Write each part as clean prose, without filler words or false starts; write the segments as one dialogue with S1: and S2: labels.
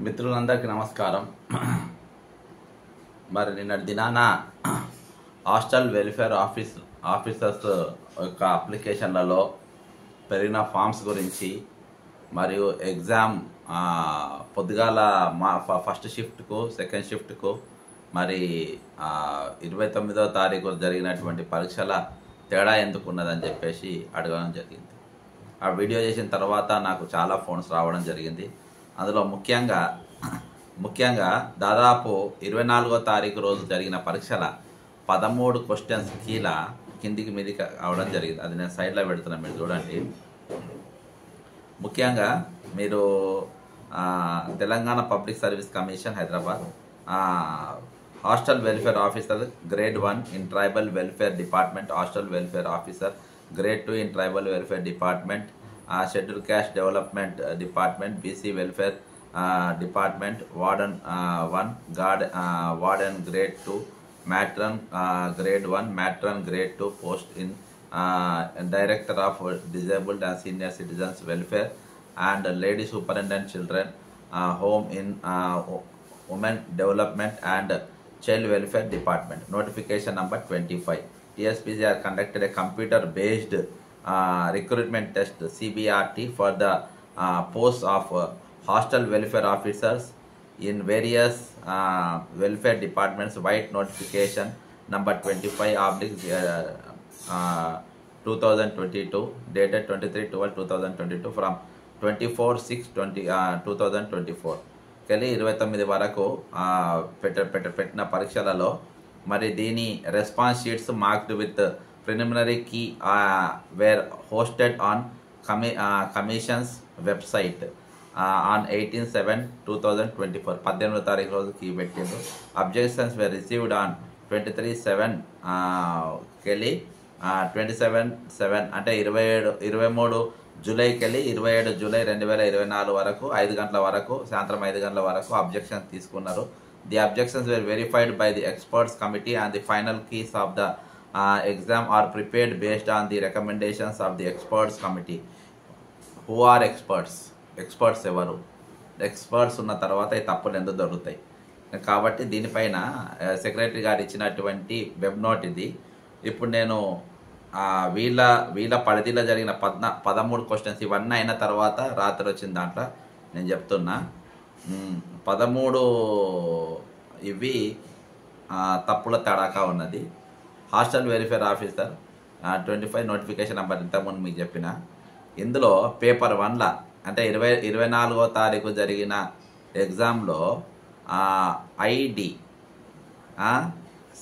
S1: మిత్రులందరికీ నమస్కారం. మరి నిన్నటి దినాన హాస్టల్ వెల్ఫేర్ ఆఫీసర్స్ యొక్క అప్లికేషన్లలో పెరిగిన ఫామ్స్ గురించి మరియు ఎగ్జామ్ పొద్దుగాల ఫస్ట్ షిఫ్ట్కు సెకండ్ షిఫ్ట్కు మరి 29వ తారీఖు జరిగినటువంటి పరీక్షల తేడా ఎందుకు ఉన్నదని చెప్పేసి అడగడం జరిగింది. ఆ వీడియో చేసిన తర్వాత నాకు చాలా ఫోన్స్ రావడం జరిగింది. అందులో ముఖ్యంగా దాదాపు 24వ తారీఖు రోజు జరిగిన పరీక్షల 13 క్వశ్చన్స్ కిందికి మీదికి అవడం జరిగింది. అది నేను సైడ్లో పెడుతున్నాను, మీరు చూడండి. ముఖ్యంగా మీరు Telangana public service commission Hyderabad hostel welfare officer grade 1 in tribal welfare department, hostel welfare officer grade 2 in tribal welfare department, schedule caste development department, BC welfare department, warden 1, warden grade 2, matron grade 1, matron grade 2 post in director of disabled and senior citizens welfare and lady superintendent children home in women development and child welfare department. Notification number 25. TSPC are conducted a computer based recruitment test CBRT for the post of hostel welfare officers in various welfare departments. White notification number 25/2022 dated 23/12/2022 from 24/6/2024 కెళ్ళి 29 వరకు పెట్టిన పరీక్షలలో మరి దీని response sheets marked with preliminary key were hosted on commission's website on 18/7/2024 18వ తారీఖు రోజు key పెట్టిండ్రు. అబ్జెక్షన్స్ వేర్ రిసీవ్డ్ ఆన్ 23/7 కెళ్ళి 27/7 అంటే 23 జూలైకి వెళ్ళి 27 జూలై 2024 వరకు 5 గంటల వరకు సాయంత్రం 5 గంటల వరకు అబ్జెక్షన్స్ తీసుకున్నారు. The objections were verified by the experts committee and the final keys of the exam are prepared based on the recommendations of the experts committee. Who are experts ఎవరు? ఎక్స్పర్ట్స్ ఉన్న తర్వాత ఈ తప్పులు ఎందుకు దొరుకుతాయి కాబట్టి దీనిపైన సెక్రటరీ గారు ఇచ్చినటువంటి వెబ్ నోట్ ఇది. ఇప్పుడు నేను వీళ్ళ పరిధిలో జరిగిన 13 క్వశ్చన్స్ ఇవన్నీ అయిన తర్వాత రాత్రి వచ్చిన దాంట్లో నేను చెప్తున్నా 13 ఇవి తప్పుల తడాకా ఉన్నది. Hostel welfare officer 25 notification number ఇంతకుముందు మీకు చెప్పిన ఇందులో పేపర్ 1లా అంటే 24వ తారీఖు జరిగిన ఎగ్జామ్లో ఐడి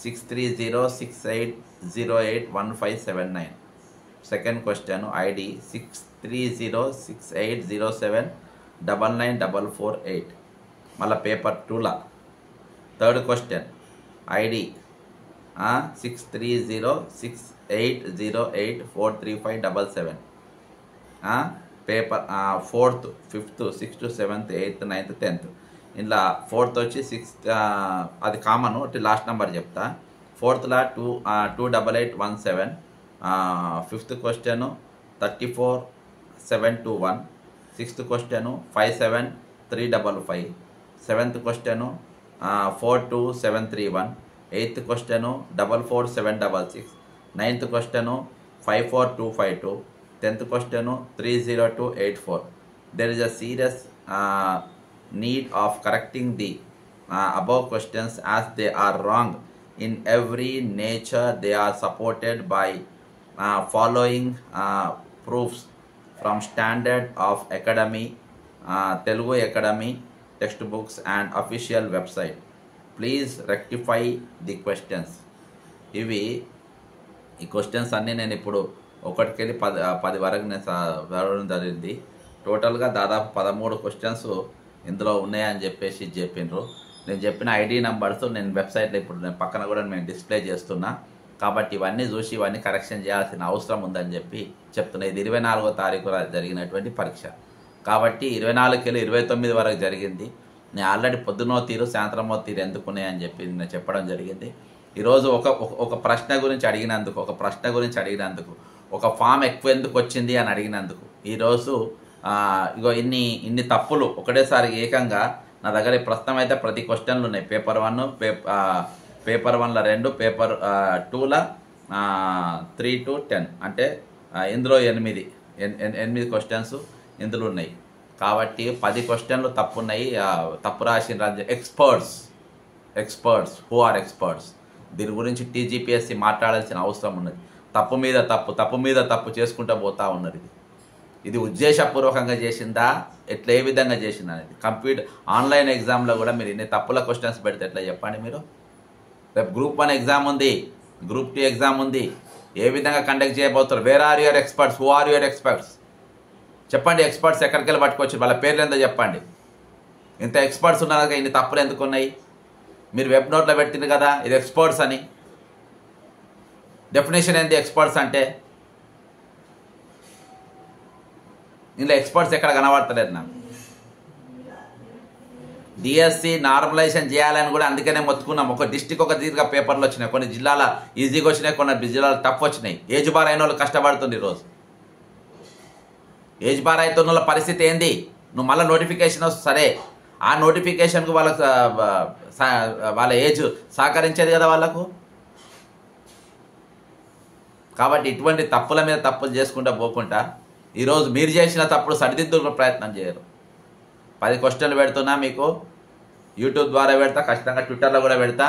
S1: 6306808159 సెకండ్ క్వశ్చన్ ఐడి 630680799448 మళ్ళీ పేపర్ 2లా third question ID 630680843577 paper 4th 5th 6th 7th 8th 9th 10th ఇలా 4th వచ్చి 6th అది కామన్ లాస్ట్ నెంబర్ చెప్తా. 4thలా 28817, 5th question 34721, 6th question 57355, 7th question 42731, 8th question 44766, 9th question 54252, 10th question 30284. There is a serious need of correcting the above questions as they are wrong in every nature. They are supported by following proofs from Standard of Academy, Telugu Academy textbooks and official website. Please rectify the questions. ఇవి ఈ questions అన్నీ నేను ఇప్పుడు ఒకటికెళ్ళి 10 వరకు నేను చదవడం జరిగింది. టోటల్గా దాదాపు 13 క్వశ్చన్స్ ఇందులో ఉన్నాయని చెప్పేసి చెప్పిండ్రు. నేను చెప్పిన ఐడి నెంబర్స్ నేను వెబ్సైట్లో ఇప్పుడు నేను పక్కన కూడా నేను డిస్ప్లే చేస్తున్నా కాబట్టి ఇవన్నీ చూసి ఇవన్నీ కరెక్షన్ చేయాల్సిన అవసరం ఉందని చెప్పి చెప్తున్నా. ఇది 24వ తారీఖు జరిగినటువంటి పరీక్ష కాబట్టి 24కి వెళ్ళి 29 వరకు జరిగింది. నేను ఆల్రెడీ పొద్దునో తీరు సాయంత్రమో తీరు ఎందుకున్నాయని చెప్పి నేను చెప్పడం జరిగింది. ఈరోజు ఒక ప్రశ్న గురించి అడిగినందుకు ఒక ఫామ్ ఎక్కువ ఎందుకు వచ్చింది అని అడిగినందుకు ఈరోజు ఇగో ఇన్ని తప్పులు ఒకటేసారి ఏకంగా నా దగ్గర ప్రస్తుతం అయితే ప్రతి క్వశ్చన్లు ఉన్నాయి. పేపర్ 1, పేపర్ 1లో 2, పేపర్ 2లో 3 to 10, అంటే ఇందులో 8 క్వశ్చన్స్ ఇందులో ఉన్నాయి. కాబట్టి 10 క్వశ్చన్లు తప్పు ఉన్నాయి. తప్పు రాసిన రాజ్యం ఎక్స్పర్ట్స్ హూ ఆర్ ఎక్స్పర్ట్స్. దీని గురించి టీజీపీఎస్సీ మాట్లాడాల్సిన అవసరం ఉన్నది. తప్పు మీద తప్పు చేసుకుంటూ పోతా ఉన్నది. ఇది ఉద్దేశపూర్వకంగా చేసిందా, ఏ విధంగా చేసిందా అనేది. కంప్యూటర్ ఆన్లైన్ ఎగ్జామ్లో కూడా మీరు ఇన్ని తప్పుల క్వశ్చన్స్ పెడితే ఎట్లా చెప్పండి మీరు? రేపు గ్రూప్ 1 ఎగ్జామ్ ఉంది, గ్రూప్ 2 ఎగ్జామ్ ఉంది. ఏ విధంగా కండక్ట్ చేయబోతారు? Where are your experts? Who are your experts? చెప్పండి. ఎక్స్పర్ట్స్ ఎక్కడికి వెళ్ళి పట్టుకోవచ్చు? వాళ్ళ పేర్లు ఎంతో చెప్పండి. ఇంత ఎక్స్పర్ట్స్ ఉన్నారు కదా, ఇన్ని తప్పులు ఎందుకు ఉన్నాయి? మీరు వెబ్ నోట్లో పెట్టింది కదా ఇది ఎక్స్పర్ట్స్ అని. డెఫినేషన్ ఏంటి ఎక్స్పర్ట్స్ అంటే? ఇందులో ఎక్స్పర్ట్స్ ఎక్కడ కనబడతలేదు నాకు. డిఎస్సి నార్మలైజేషన్ చేయాలని కూడా అందుకనే మొత్తుకున్నాం. ఒక డిస్టిక్ ఒక తీరుగా పేపర్లు వచ్చినాయి, కొన్ని జిల్లాల ఈజీగా వచ్చినాయి, కొన్ని జిల్లాలు టఫ్ వచ్చినాయి. ఏజ్ బార్ అయిన వాళ్ళు కష్టపడుతుంది ఈరోజు. ఏజ్ బార్ అవుతున్న వాళ్ళ పరిస్థితి ఏంది? నువ్వు మళ్ళీ నోటిఫికేషన్ వస్తుంది, సరే ఆ నోటిఫికేషన్కు వాళ్ళ ఏజ్ సహకరించేది కదా వాళ్ళకు. కాబట్టి ఇటువంటి తప్పుల మీద తప్పులు చేసుకుంటూ పోకుండా ఈరోజు మీరు చేసిన తప్పుడు సరిదిద్దుకునే ప్రయత్నం చేయరు. 10 క్వశ్చన్లు పెడుతున్నా మీకు, యూట్యూబ్ ద్వారా పెడతా, ఖచ్చితంగా ట్విట్టర్లో కూడా పెడతా.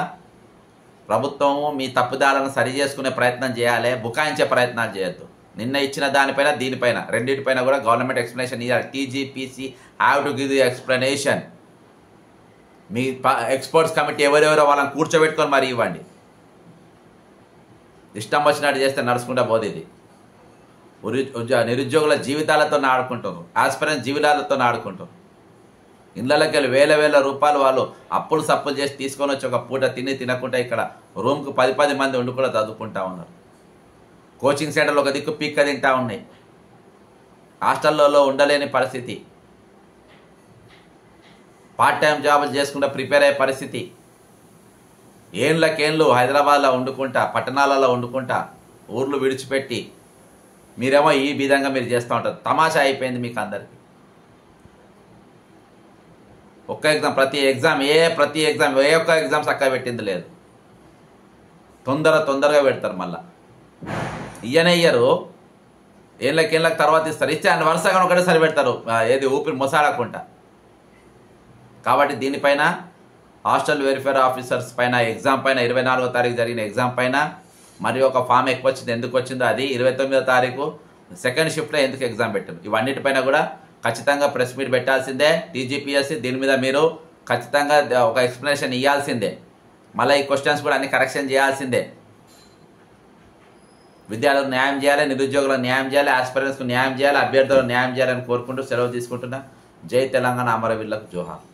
S1: ప్రభుత్వము మీ తప్పుదాలను సరి చేసుకునే ప్రయత్నం చేయాలి, బుకాయించే ప్రయత్నాలు చేయొద్దు. నిన్న ఇచ్చిన దానిపైన దీనిపైన రెండింటిపైన కూడా గవర్నమెంట్ ఎక్స్ప్లెనేషన్ ఇవ్వాలి. TGPC have to give the explanation. మీ ఎక్స్పర్ట్స్ కమిటీ ఎవరెవరో వాళ్ళని కూర్చోబెట్టుకొని మరి ఇవ్వండి. ఇష్టం వచ్చినట్టు చేస్తే నడుచుకుంటూ పోదు. ఇది నిరుద్యోగుల జీవితాలతో ఆడుకుంటారు, ఆస్పిరెంట్స్ జీవితాలతో ఆడుకుంటారు. ఇళ్ళకి వెళ్ళి వేల రూపాయలు వాళ్ళు అప్పులు సప్పులు చేసి తీసుకొని వచ్చి ఒక పూట తినకుండా ఇక్కడ రూమ్కు 10 మంది ఉండి కూడా చదువుకుంటా ఉన్నారు. కోచింగ్ సెంటర్లు ఒక దిక్కు పీక్క తింటా ఉన్నాయి. హాస్టల్లో ఉండలేని పరిస్థితి, పార్ట్ టైం జాబులు చేసుకుంటూ ప్రిపేర్ అయ్యే పరిస్థితి. ఏండ్లకేండ్లు హైదరాబాద్లో వండుకుంటా, పట్టణాలలో వండుకుంటా, ఊర్లు విడిచిపెట్టి మీరేమో ఈ విధంగా మీరు చేస్తూ ఉంటారు. తమాషా అయిపోయింది మీకు అందరికీ. ప్రతి ఎగ్జామ్ ఏ ఒక్క ఎగ్జామ్ చక్కగా పెట్టింది లేదు. తొందరగా పెడతారు. మళ్ళీ ఇయ్యరు, ఏళ్ళకి తర్వాత ఇస్తారు. ఇస్తే అన్ని వరుసగా ఒకటేసారి పెడతారు, ఏది ఊపిరి మొసాడకుండా. కాబట్టి దీనిపైన హాస్టల్ వెల్ఫేర్ ఆఫీసర్స్ పైన ఎగ్జామ్ పైన 24వ తారీఖు జరిగిన ఎగ్జామ్ పైన మరి ఒక ఫామ్ ఎక్కువ వచ్చింది, ఎందుకు వచ్చిందో అది 29వ తారీఖు సెకండ్ షిఫ్ట్లో ఎందుకు ఎగ్జామ్ పెట్టారు, ఇవన్నిటిపైన కూడా ఖచ్చితంగా ప్రెస్ మీట్ పెట్టాల్సిందే. టీజీపీఎస్సీ దీని మీద మీరు ఖచ్చితంగా ఒక ఎక్స్ప్లెనేషన్ ఇవ్వాల్సిందే. మళ్ళీ ఈ క్వశ్చన్స్ కూడా అన్ని కరెక్షన్ చేయాల్సిందే. విద్యార్థులకు న్యాయం చేయాలి, నిరుద్యోగులకు న్యాయం చేయాలి, ఆస్పిరెంట్స్కు న్యాయం చేయాలి, అభ్యర్థులకు న్యాయం చేయాలని కోరుకుంటూ సెలవు తీసుకుంటున్నా. జై తెలంగాణ, అమరవీరులకు జోహార్.